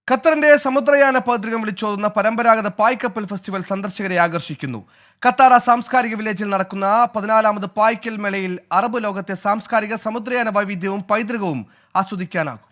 ഖത്തറിന്റെ സമുദ്രയാന പൈതൃകം വിളിച്ചോതുന്ന പരമ്പരാഗത പായ്ക്കപ്പൽ ഫെസ്റ്റിവൽ സന്ദർശകരെ ആകർഷിക്കുന്നു. ഖത്താറ സാംസ്കാരിക വില്ലേജിൽ നടക്കുന്ന 14ാമത് പായ്ക്കൽ മേളയിൽ അറബ് ലോകത്തെ സാംസ്കാരിക സമുദ്രയാന വൈവിധ്യവും പൈതൃകവും ആസ്വദിക്കാനാകും.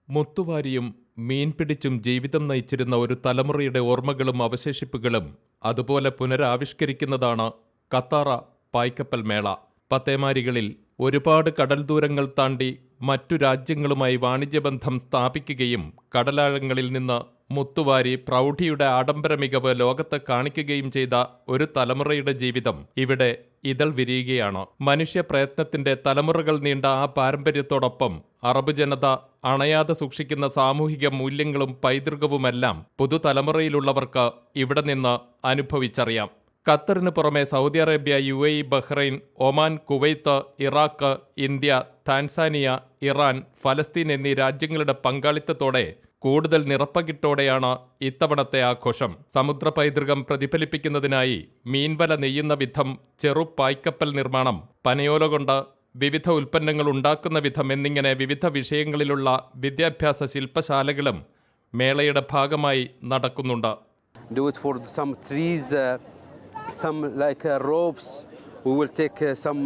മുത്തുവാരിയും മീൻ പിടിച്ചും ജീവിതം നയിച്ചിരുന്ന ഒരു തലമുറയുടെ ഓർമ്മകളും അവശേഷിപ്പുകളും അതുപോലെ പുനരാവിഷ്കരിക്കുന്നതാണ് ഖത്താറ പായ്ക്കപ്പൽ മേള. പത്തേമാരികളിൽ ഒരുപാട് കടൽ ദൂരങ്ങൾ താണ്ടി മറ്റു രാജ്യങ്ങളുമായി വാണിജ്യബന്ധം സ്ഥാപിക്കുകയും കടലാഴങ്ങളിൽ നിന്ന് മുത്തുവാരി പ്രൗഢിയുടെ ആഡംബര മികവ് ലോകത്ത് കാണിക്കുകയും ചെയ്ത ഒരു തലമുറയുടെ ജീവിതം ഇവിടെ ഇതൾ വിരിയുകയാണ്. മനുഷ്യ പ്രയത്നത്തിന്റെ തലമുറകൾ നീണ്ട ആ പാരമ്പര്യത്തോടൊപ്പം അറബ് ജനത അണയാതെ സൂക്ഷിക്കുന്ന സാമൂഹിക മൂല്യങ്ങളും പൈതൃകവുമെല്ലാം പുതുതലമുറയിലുള്ളവർക്ക് ഇവിടെ നിന്ന് അനുഭവിച്ചറിയാം. ഖത്തറിന് പുറമെ Saudi Arabia, UAE, Bahrain, Oman, Kuwait, Iraq, India, Tanzania, Iran, ഫലസ്തീൻ എന്നീ രാജ്യങ്ങളുടെ പങ്കാളിത്തത്തോടെ കൂടുതൽ നിറപ്പകിട്ടോടെയാണ് ഇത്തവണത്തെ ആഘോഷം. സമുദ്ര പൈതൃകം പ്രതിഫലിപ്പിക്കുന്നതിനായി മീൻവല നെയ്യുന്ന വിധം, ചെറു പായ്ക്കപ്പൽ നിർമ്മാണം, പനയോല കൊണ്ട് വിവിധ ഉൽപ്പന്നങ്ങൾ ഉണ്ടാക്കുന്ന വിധം എന്നിങ്ങനെ വിവിധ വിഷയങ്ങളിലുള്ള വിദ്യാഭ്യാസ ശില്പശാലകളും മേളയുടെ ഭാഗമായി നടക്കുന്നുണ്ട്. Some like ropes, we will take some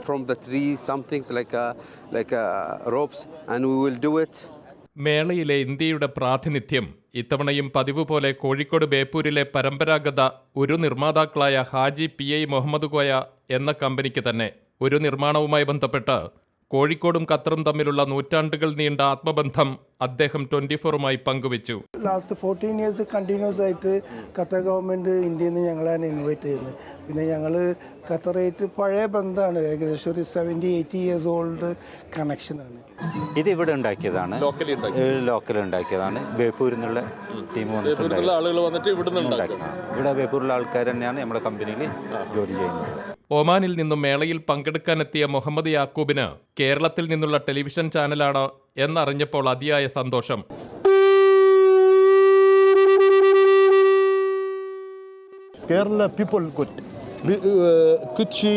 from the tree, some things like ropes, and we will do it. മേളയിലെ ഇന്ത്യയുടെ പ്രാതിനിധ്യം ഇത്തവണയും പതിവ് പോലെ കോഴിക്കോട് ബേപ്പൂരിലെ പരമ്പരാഗത ഒരു നിർമ്മാതാക്കളായ ഹാജി PI മുഹമ്മദ് കോയ എന്ന കമ്പനിക്ക് തന്നെ. ഒരു നിർമ്മാണവുമായി ബന്ധപ്പെട്ട് കോഴിക്കോടും ഖത്തറും തമ്മിലുള്ള നൂറ്റാണ്ടുകൾ നീണ്ട ആത്മബന്ധം അദ്ദേഹം 24മായി പങ്കുവച്ചു. ലാസ്റ്റ് 14 ഇയേഴ്സ് കണ്ടിന്യൂസ് ആയിട്ട് ഖത്തർ ഗവൺമെൻറ് ഇന്ത്യയിൽ നിന്ന് ഞങ്ങളാണ് ഇൻവൈറ്റ് ചെയ്യുന്നത്. പിന്നെ ഞങ്ങൾ ഖത്തറായിട്ട് പഴയ ബന്ധമാണ്, ഏകദേശം ഒരു 70-80 ഇയേഴ്സ് ഓൾഡ് കണക്ഷനാണ്. ഇത് ഇവിടെ ഉണ്ടാക്കിയതാണ്, ലോക്കൽ ഉണ്ടാക്കിയതാണ്. ബേപ്പൂരിൽ നിന്നുള്ള ടീം വന്നിട്ട് ഇവിടെ ബേപ്പൂരിലുള്ള ആൾക്കാർ തന്നെയാണ് നമ്മുടെ കമ്പനിയിൽ ജോലി ചെയ്യുന്നത്. ഒമാനിൽ നിന്നും മേളയിൽ പങ്കെടുക്കാനെത്തിയ മുഹമ്മദ് യാക്കൂബിന് കേരളത്തിൽ നിന്നുള്ള ടെലിവിഷൻ ചാനലാണ് എന്നറിഞ്ഞപ്പോൾ അതിയായ സന്തോഷം. കേരള പീപ്പിൾ ഗുഡ്, കൊച്ചി,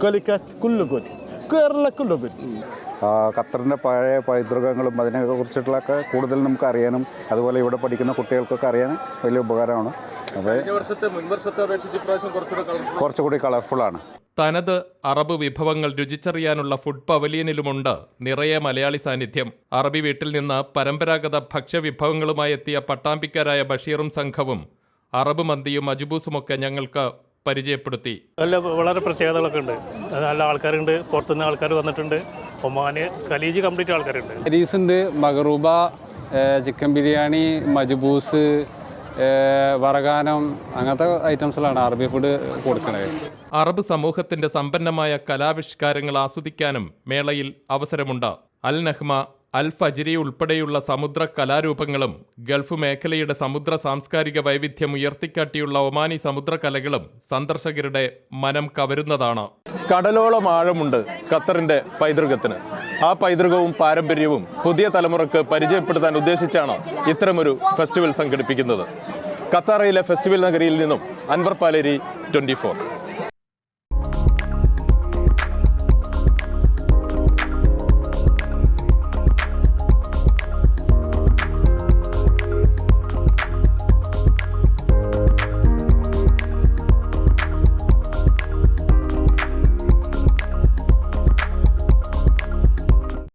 കാലിക്കറ്റ് കുല്ലു ഗുഡ്, കേരള കുല്ലു ഗുഡ്. ഖത്തറിൻ്റെ പഴയ പൈതൃകങ്ങളും അതിനെക്കുറിച്ചിട്ടുള്ളൊക്കെ കൂടുതൽ നമുക്ക് അറിയാനും അതുപോലെ ഇവിടെ പഠിക്കുന്ന കുട്ടികൾക്കൊക്കെ അറിയാനും വലിയ ഉപകാരമാണ്. കുറച്ചുകൂടി കളർഫുള്ളാണ്. തനത് അറബ് വിഭവങ്ങൾ രുചിച്ചറിയാനുള്ള ഫുഡ് പവലിയനിലുമുണ്ട് നിറയെ മലയാളി സാന്നിധ്യം. അറബി വീട്ടിൽ നിന്ന് പരമ്പരാഗത ഭക്ഷ്യവിഭവങ്ങളുമായി എത്തിയ പട്ടാമ്പിക്കാരായ ബഷീറും സംഘവും അറബ് മന്തിയും മജ്ബൂസുമൊക്കെ ഞങ്ങൾക്ക് പരിചയപ്പെടുത്തി. വളരെ പ്രത്യേകതകളൊക്കെ ഉണ്ട്. നല്ല ആൾക്കാരുണ്ട്, പുറത്തുനിന്ന് ആൾക്കാർ വന്നിട്ടുണ്ട്. ഒമാന്, ഖലീജ് കംപ്ലീറ്റ് ആൾക്കാരുണ്ട്. ഹരീസ് ഉണ്ട്, മഗറൂബ, ചിക്കൻ ബിരിയാണി, മജ്ബൂസ്, വറകാനം, അങ്ങനത്തെ ഐറ്റംസിലാണ് അറബി ഫുഡ് കൊടുക്കുന്നത്. അറബ് സമൂഹത്തിന്റെ സമ്പന്നമായ കലാവിഷ്കാരങ്ങൾ ആസ്വദിക്കാനും മേളയിൽ അവസരമുണ്ട്. അൽ നഹ്മ, അൽ ഫജ്രി ഉൾപ്പെടെയുള്ള സമുദ്ര കലാരൂപങ്ങളും ഗൾഫ് മേഖലയുടെ സമുദ്ര സാംസ്കാരിക വൈവിധ്യം ഉയർത്തിക്കാട്ടിയുള്ള ഒമാനി സമുദ്ര കലകളും സന്ദർശകരുടെ മനം കവരുന്നതാണ്. കടലോളം ആഴമുണ്ട് ഖത്തറിന്റെ പൈതൃകത്തിന്. ആ പൈതൃകവും പാരമ്പര്യവും പുതിയ തലമുറക്ക് പരിചയപ്പെടുത്താൻ ഉദ്ദേശിച്ചാണ് ഇത്തരമൊരു ഫെസ്റ്റിവൽ സംഘടിപ്പിക്കുന്നത്. ഖത്താറയിലെ ഫെസ്റ്റിവൽ നഗരിയിൽ നിന്നും അൻവർ പാലേരി, 24.